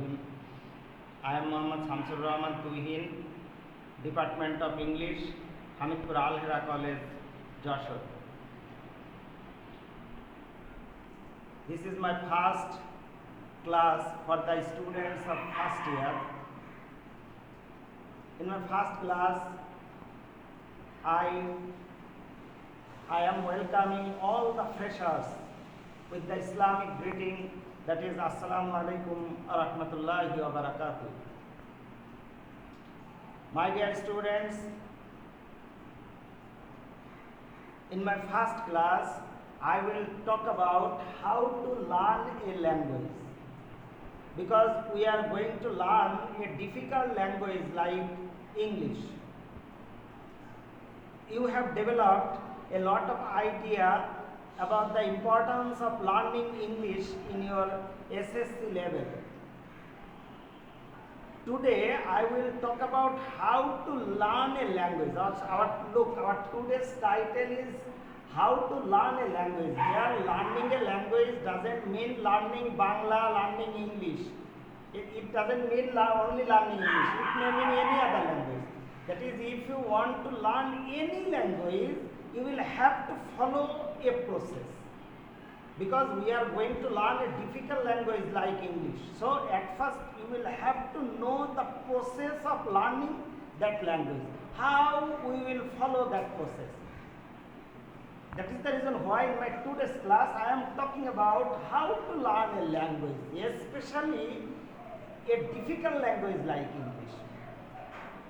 Rahim. I am Mohammad Shamsur Rahman Tuhin, Department of English, Hamidpur Al Hira College, Jashore. This is my first class for the students of first year. In my first class, I am welcoming all the freshers with the Islamic greeting, that is Assalamu alaikum wa rahmatullahi wa barakatuh. My dear students, in my first class, I will talk about how to learn a language, because we are going to learn a difficult language like English. You have developed a lot of idea about the importance of learning English in your SSC level. Today I will talk about how to learn a language. Our today's title is how to learn a language. Here learning a language doesn't mean learning Bangla, learning English. It doesn't mean only learning English. It may mean any other language. That is, if you want to learn any language, you will have to follow a process, because we are going to learn a difficult language like English. So at first you will have to know the process of learning that language, how we will follow that process. That is the reason why in my today's class I am talking about how to learn a language, especially a difficult language like English.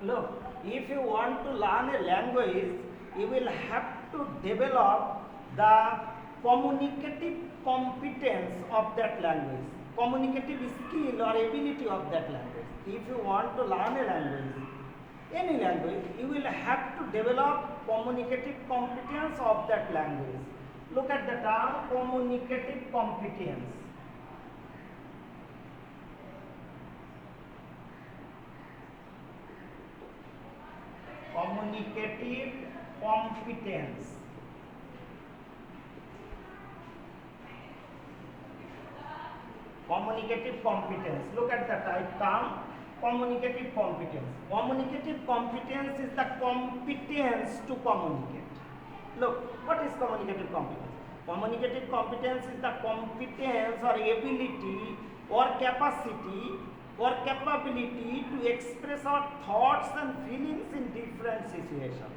Look, if you want to learn a language, you will have to develop the communicative competence of that language, communicative skill or ability of that language. If you want to learn a language, any language, you will have to develop communicative competence of that language. Look at the term communicative competence. Communicative competence. Communicative competence. Look at the term communicative competence. Communicative competence is the competence to communicate. Look, what is communicative competence? Communicative competence is the competence or ability or capacity or capability to express our thoughts and feelings in different situations.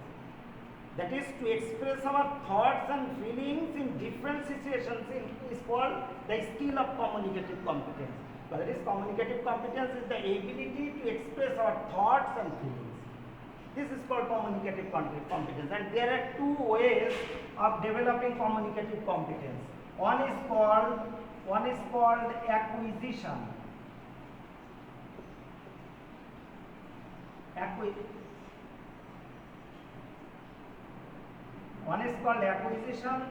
That is, to express our thoughts and feelings in different situations is called the skill of communicative competence. But that is, communicative competence is the ability to express our thoughts and feelings. This is called communicative competence, and there are two ways of developing communicative competence. One is called acquisition. One is called acquisition,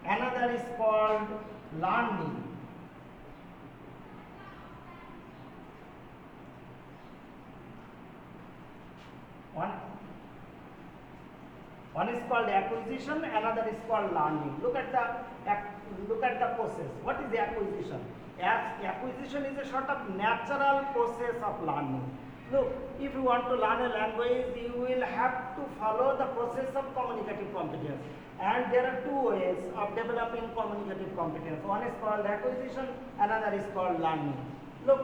another is called learning. One is called acquisition, another is called learning. Look at the process. What is acquisition? Acquisition is a sort of natural process of learning. Look, if you want to learn a language, you will have to follow the process of communicative competence. And there are two ways of developing communicative competence. One is called acquisition, another is called learning. Look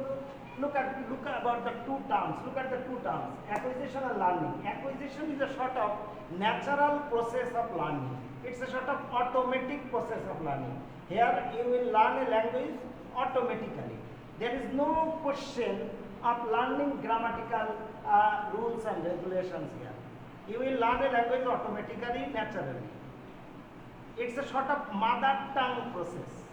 about the two terms. Look at the two terms, acquisition and learning. Acquisition is a sort of natural process of learning. It's a sort of automatic process of learning. Here you will learn a language automatically. There is no question of learning grammatical rules and regulations here. You will learn a language automatically, naturally. It's a sort of mother tongue process.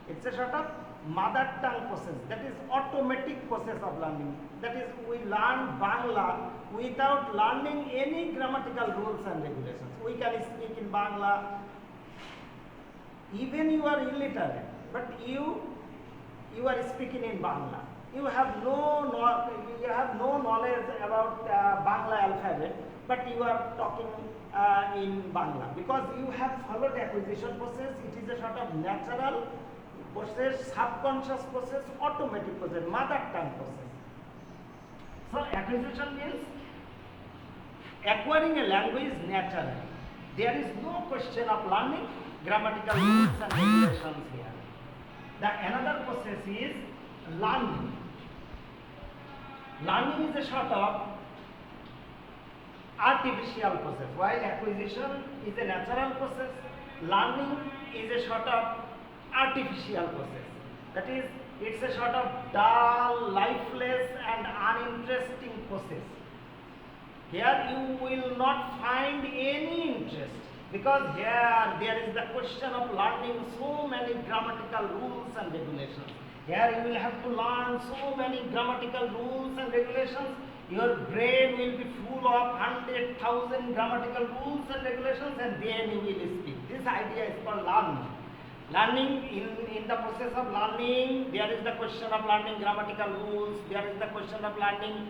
It's a sort of mother tongue process, that is automatic process of learning. That is, we learn Bangla without learning any grammatical rules and regulations. We can speak in Bangla, even you are illiterate, but you are speaking in Bangla. You have no knowledge about Bangla alphabet, but you are talking in Bangla because you have followed acquisition process. It is a sort of natural process, subconscious process, automatic process, mother tongue process. So acquisition means acquiring a language naturally. There is no question of learning grammatical rules and regulations here. The another process is learning. Learning is a sort of artificial process. While acquisition is a natural process, learning is a sort of artificial process. That is, it's a sort of dull, lifeless and uninteresting process. Here you will not find any interest, because here there is the question of learning so many grammatical rules and regulations. Here you will have to learn so many grammatical rules and regulations. Your brain will be full of 100,000 grammatical rules and regulations, and then you will speak. This idea is called learning. Learning, in the process of learning, there is the question of learning grammatical rules, there is the question of learning,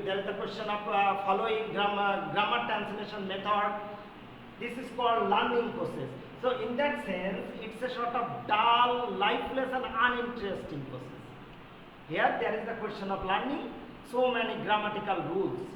there is the question of following grammar translation method. This is called learning process. So in that sense, it's a sort of dull, lifeless and uninteresting process. Here there is the question of learning so many grammatical rules.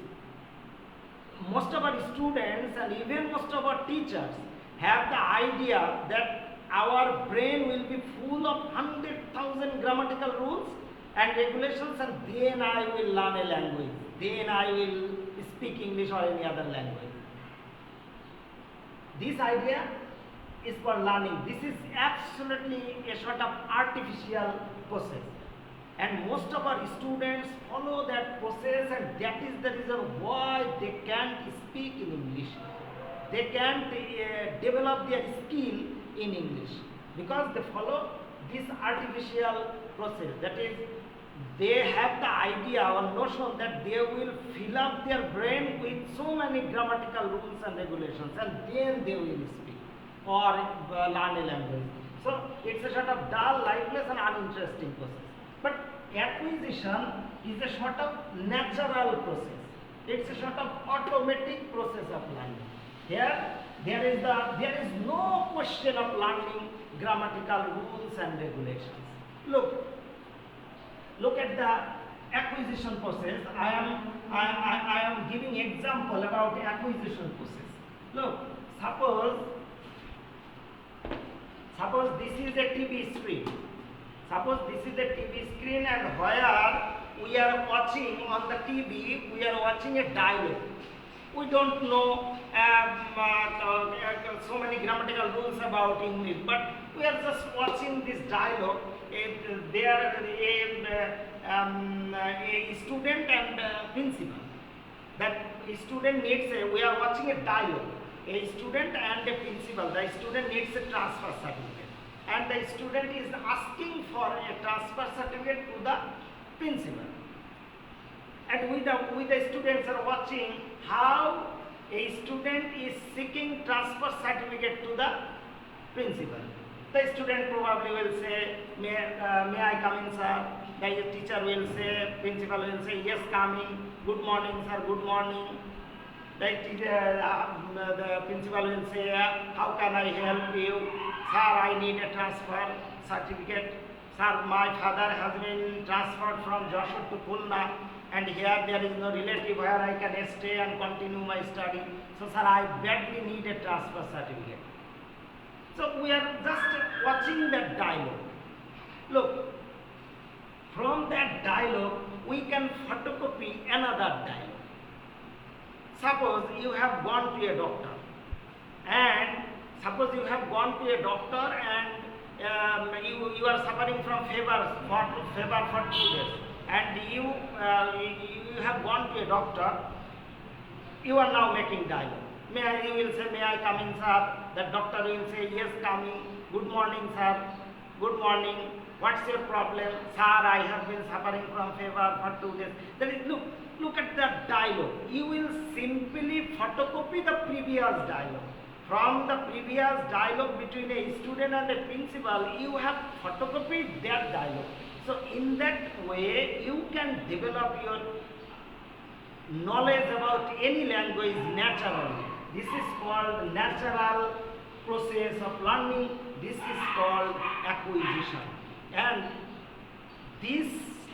Most of our students and even most of our teachers have the idea that our brain will be full of 100,000 grammatical rules and regulations, and then I will learn a language, then I will speak English or any other language. This idea is for learning. This is absolutely a sort of artificial process, and most of our students follow that process, and that is the reason why they can't speak in English. They can't develop their skill in English, because they follow this artificial process. That is, they have the idea or notion that they will fill up their brain with so many grammatical rules and regulations, and then they will speak or learn a language. So it's a sort of dull, lifeless and uninteresting process. But acquisition is a sort of natural process. It's a sort of automatic process of learning. Here, there is no question of learning grammatical rules and regulations. Look at the acquisition process. I am giving example about the acquisition process. Look, suppose this is a TV screen. Suppose this is a TV screen, and where we are watching on the TV, we are watching a dialogue. We don't know so many grammatical rules about English, but we are just watching this dialogue. There a student and principal. That student needs we are watching a dialogue. A student and a principal. The student needs a transfer certificate, and the student is asking for a transfer certificate to the principal. And we the students are watching how a student is seeking transfer certificate to the principal. The student probably will say, may I come in, sir? The teacher will say, principal will say, yes, coming. Good morning, sir, good morning. The principal will say, how can I help you? Sir, I need a transfer certificate. Sir, my father has been transferred from Joshua to Khulna, and here there is no relative where I can stay and continue my study. So, sir, I badly need a transfer certificate. So, we are just watching that dialogue. Look, from that dialogue, we can photocopy another dialogue. Suppose you have gone to a doctor, and you are suffering from fever for 2 days, and you have gone to a doctor. You are now making dialogue. You will say, may I come in, sir? The doctor will say, yes, coming. Good morning, sir. Good morning. What's your problem? Sir, I have been suffering from fever for 2 days. That is, look at the dialogue. You will simply photocopy the previous dialogue. From the previous dialogue between a student and a principal, you have photocopied that dialogue. So in that way, you can develop your knowledge about any language naturally. This is called natural process of learning this is called acquisition. And this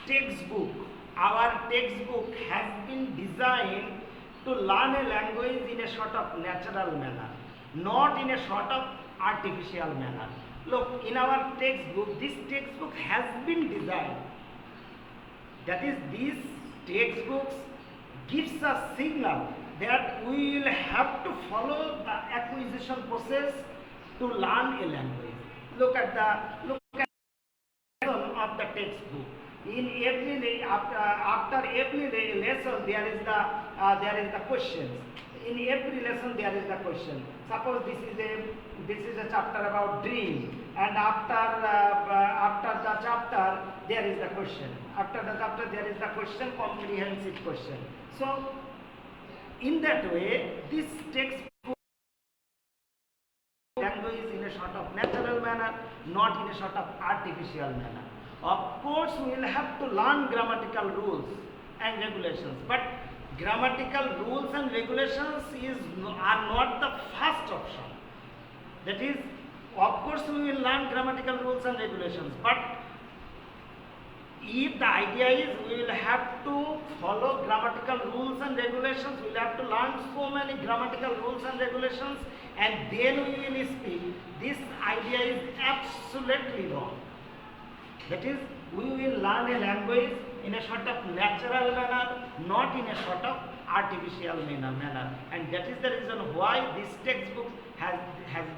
textbook, our textbook has been designed to learn a language in a sort of natural manner, not in a sort of artificial manner. Look, in our textbook, this textbook has been designed. That is, these textbooks gives a signal that we will have to follow the acquisition process to learn a language. Look at the of the textbook. In every after every lesson there is the questions. In every lesson there is the question. Suppose this is a chapter about dream, and after the chapter there is the question. After the chapter there is the question, comprehensive question. So in that way, this textbook language in a sort of natural manner, not in a sort of artificial manner. Of course, we will have to learn grammatical rules and regulations, but grammatical rules and regulations are not the first option. That is, of course, we will learn grammatical rules and regulations, but if the idea is we will have to follow grammatical rules and regulations, we will have to learn so many grammatical rules and regulations, and then we will speak. This idea is absolutely wrong. That is, we will learn a language in a sort of natural manner, not in a sort of artificial manner. And that is the reason why this textbook has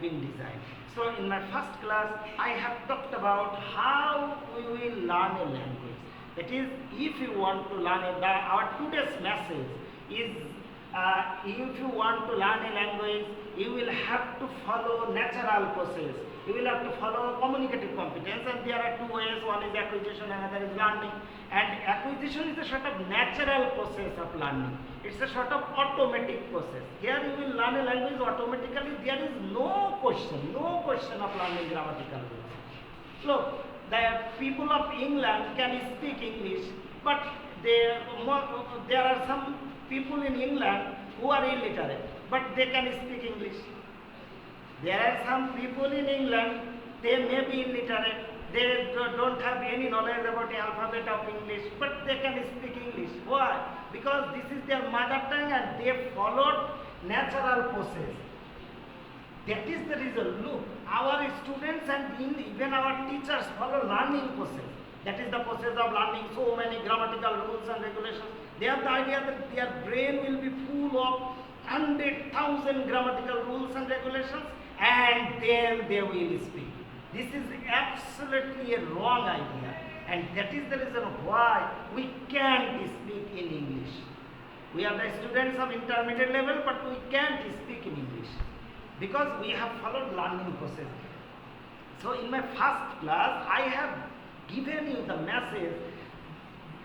been designed. So in my first class, I have talked about how we will learn a language. That is, if you want to learn our today's message is, if you want to learn a language, you will have to follow natural process. You will have to follow communicative competence, and there are two ways. One is acquisition, another is learning. And acquisition is a sort of natural process of learning. It's a sort of automatic process. Here you will learn a language automatically. There is no question of learning grammatical rules. Look, the people of England can speak English, but there are some people in England who are illiterate, but they can speak English. There are some people in England, they may be illiterate, they don't have any knowledge about the alphabet of English, but they can speak English. Why? Because this is their mother tongue and they followed natural process. That is the reason. Look, our students and even our teachers follow learning process. That is the process of learning so many grammatical rules and regulations. They have the idea that their brain will be full of 100,000 grammatical rules and regulations, and then they will speak. This is absolutely a wrong idea, and that is the reason why we can't speak in English. We are the students of intermediate level, but we can't speak in English because we have followed learning process. So in my first class, I have given you the message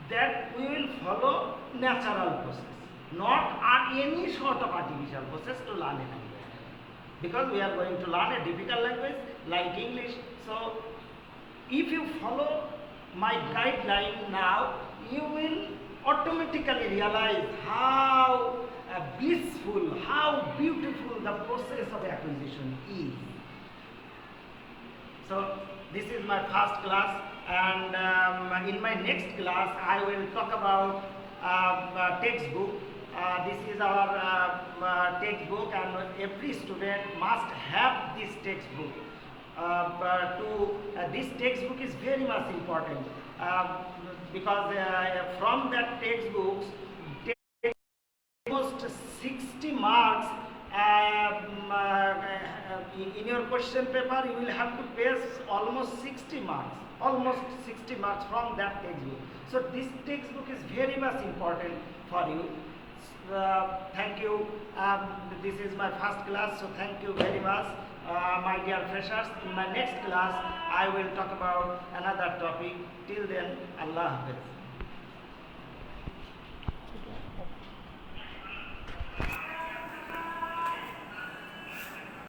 that we will follow natural process, not any sort of artificial process to learn a language. Because we are going to learn a difficult language like English. So if you follow my guideline now, you will automatically realize how blissful, how beautiful the process of acquisition is. So this is my first class, and in my next class I will talk about textbook. This is our textbook, and every student must have this textbook. This textbook is very much important because from that textbooks, almost 60 marks in your question paper. You will have to pass almost 60 marks. Almost 60 marks from that textbook. So this textbook is very much important for you. Thank you. This is my first class, so thank you very much, my dear freshers. In my next class, I will talk about another topic. Till then, Allah Hafiz.